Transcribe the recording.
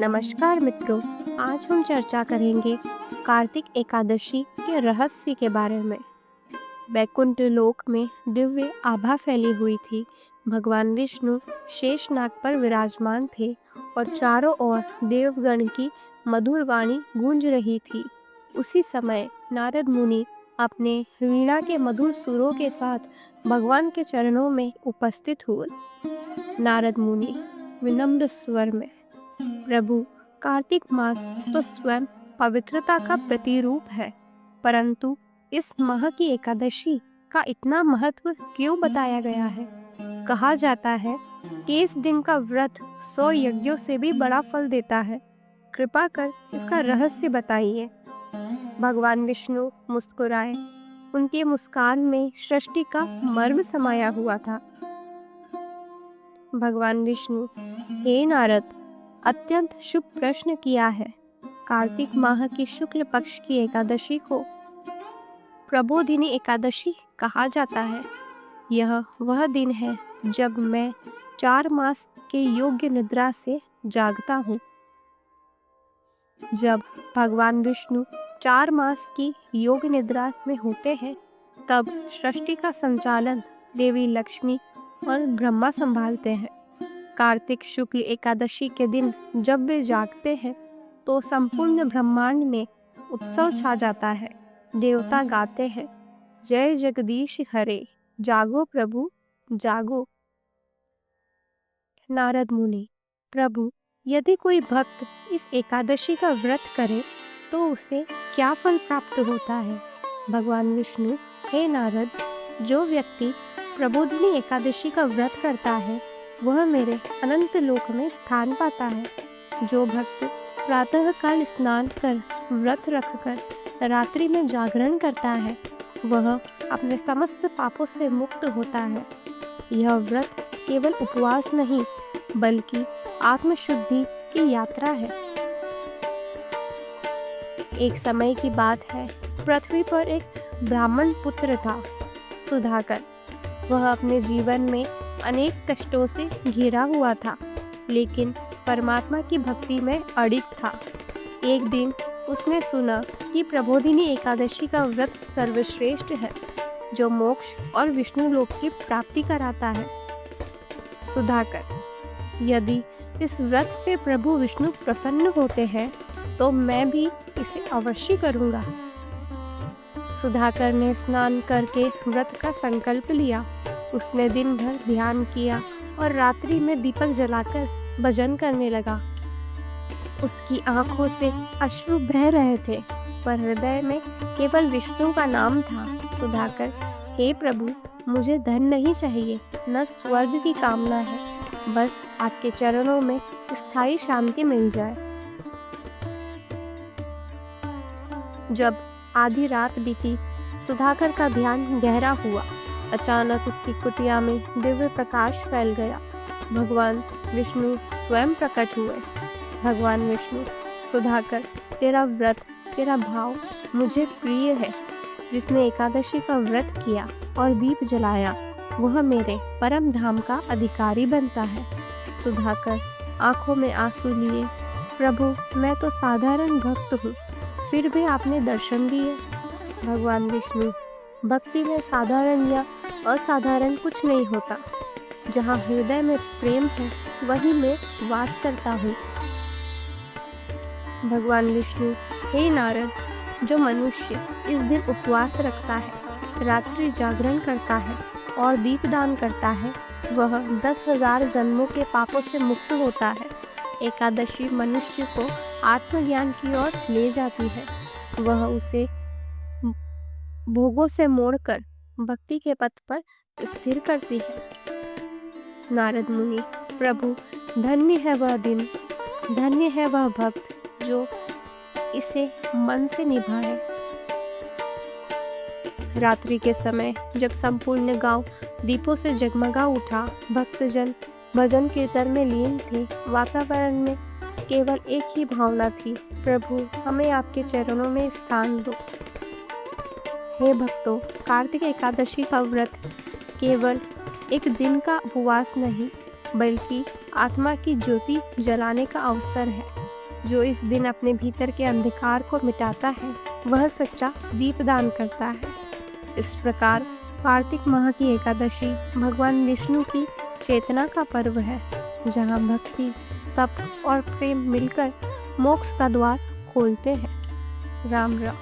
नमस्कार मित्रों, आज हम चर्चा करेंगे कार्तिक एकादशी के रहस्य के बारे में। वैकुंठ लोक में दिव्य आभा फैली हुई थी। भगवान विष्णु शेषनाग पर विराजमान थे और चारों ओर देवगण की मधुर वाणी गूंज रही थी। उसी समय नारद मुनि अपने वीणा के मधुर सुरों के साथ भगवान के चरणों में उपस्थित हुए। नारद मुनि विनम्र स्वर में, प्रभु, कार्तिक मास तो स्वयं पवित्रता का प्रतिरूप है, परंतु इस माह की एकादशी का इतना महत्व क्यों बताया गया है? कहा जाता है कि इस दिन का व्रत 100 यज्ञों से भी बड़ा फल देता है। कृपा कर इसका रहस्य बताइए। भगवान विष्णु मुस्कुराए। उनके मुस्कान में सृष्टि का मर्म समाया हुआ था। भगवान विष्णु, हे नारद, अत्यंत शुभ प्रश्न किया है। कार्तिक माह की शुक्ल पक्ष की एकादशी को प्रबोधिनी एकादशी कहा जाता है। यह वह दिन है जब मैं 4 मास के योग्य निद्रा से जागता हूँ। जब भगवान विष्णु 4 मास की योग निद्रा में होते हैं, तब सृष्टि का संचालन देवी लक्ष्मी और ब्रह्मा संभालते हैं। कार्तिक शुक्ल एकादशी के दिन जब वे जागते हैं तो संपूर्ण ब्रह्मांड में उत्सव छा जाता है। देवता गाते हैं, जय जगदीश हरे, जागो प्रभु जागो। नारद मुनि, प्रभु, यदि कोई भक्त इस एकादशी का व्रत करे तो उसे क्या फल प्राप्त होता है? भगवान विष्णु, हे नारद, जो व्यक्ति प्रबोधिनी एकादशी का व्रत करता है वह मेरे अनंत लोक में स्थान पाता है। जो भक्त प्रातः काल स्नान कर व्रत रखकर रात्रि में जागरण करता है वह अपने समस्त पापों से मुक्त होता है। यह व्रत केवल उपवास नहीं बल्कि आत्मशुद्धि की यात्रा है। एक समय की बात है, पृथ्वी पर एक ब्राह्मण पुत्र था, सुधाकर। वह अपने जीवन में अनेक कष्टों से घिरा हुआ था, लेकिन परमात्मा की भक्ति में अडिग था। एक दिन उसने सुना कि प्रबोधिनी एकादशी का व्रत सर्वश्रेष्ठ है, जो मोक्ष और विष्णु लोक की प्राप्ति कराता है। सुधाकर, यदि इस व्रत से प्रभु विष्णु प्रसन्न होते हैं तो मैं भी इसे अवश्य करूँगा। सुधाकर ने स्नान करके व्रत का संकल्प लिया। उसने दिन भर ध्यान किया और रात्रि में दीपक जलाकर भजन करने लगा। उसकी आंखों से अश्रु बह रहे थे, पर हृदय में केवल विष्णु का नाम था। सुधाकर, हे प्रभु, मुझे धन नहीं चाहिए, न स्वर्ग की कामना है, बस आपके चरणों में स्थायी शांति मिल जाए। जब आधी रात बीती, सुधाकर का ध्यान गहरा हुआ। अचानक उसकी कुटिया में दिव्य प्रकाश फैल गया। भगवान विष्णु स्वयं प्रकट हुए। भगवान विष्णु, सुधाकर, तेरा व्रत, तेरा भाव मुझे प्रिय है। जिसने एकादशी का व्रत किया और दीप जलाया वह मेरे परम धाम का अधिकारी बनता है। सुधाकर आंखों में आंसू लिए, प्रभु, मैं तो साधारण भक्त हूँ, फिर भी आपने दर्शन दिए। भगवान विष्णु, भक्ति में साधारण या असाधारण कुछ नहीं होता। जहाँ हृदय में प्रेम है वहीं मैं वास करता हूँ। भगवान विष्णु, हे नारद, जो मनुष्य इस दिन उपवास रखता है, रात्रि जागरण करता है और दीपदान करता है, वह 10,000 जन्मों के पापों से मुक्त होता है। एकादशी मनुष्य को आत्मज्ञान की ओर ले जाती है। वह उसे भोगों से मोड़कर भक्ति के पथ पर स्थिर करती है। नारद मुनि, प्रभु, धन्य है वह दिन, धन्य है वह भक्त जो इसे मन से निभाए। रात्रि के समय जब संपूर्ण गांव दीपों से जगमगा उठा, भक्तजन भजन कीर्तन में लीन थे। वातावरण में केवल एक ही भावना थी, प्रभु, हमें आपके चरणों में स्थान दो। हे भक्तों, कार्तिक एकादशी का व्रत केवल एक दिन का उपवास नहीं बल्कि आत्मा की ज्योति जलाने का अवसर है। जो इस दिन अपने भीतर के अंधकार को मिटाता है वह सच्चा दीपदान करता है। इस प्रकार कार्तिक माह की एकादशी भगवान विष्णु की चेतना का पर्व है, जहाँ भक्ति, तप और प्रेम मिलकर मोक्ष का द्वार खोलते हैं। राम राम।